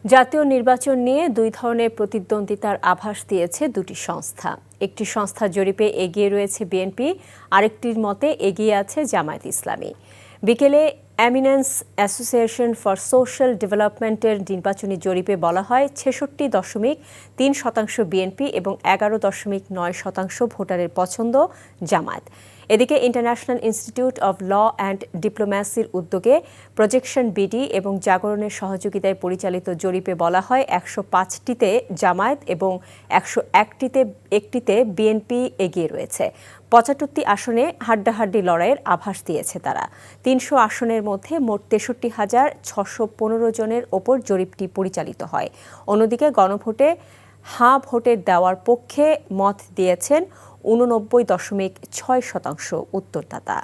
জাতীয় নির্বাচন নিয়ে দুই ধরনের প্রতিদ্বন্দ্বিতার আভাস দিয়েছে দুটি সংস্থা। একটি সংস্থার জরিপে এগিয়ে রয়েছে বিএনপি, আরেকটির মতে এগিয়ে আছে জামায়াত ইসলামী। বিকেলে এমিনেন্স অ্যাসোসিয়েশন ফর সোশ্যাল ডেভেলপমেন্টের নির্বাচনী জরিপে বলা হয় ৬৬.৩% বিএনপি এবং ১১.৯% ভোটারের পছন্দ জামায়াত। এদিকে international institute of law and ডিপ্লোম্যাসির উদ্যোগে প্রজেকশন বিডি এবং জাগরণের সহযোগিতায় পরিচালিত জরিপে বলা হয় ১০৫টিতে জামায়াত এবং ১০১টিতে বিএনপি এগিয়ে রয়েছে। ৭৫টি আসনে হাড্ডাহাড্ডি লড়াইয়ের আভাস দিয়েছে তারা। ৩০০ আসনের মধ্যে মোট ৬৩,৬১৫ জনের ওপর জরিপটি পরিচালিত হয়। অন্যদিকে গণভোটে হাঁ ভোটের দেওয়ার পক্ষে মত দিয়েছেন ৮৯.৬% উত্তরদাতা।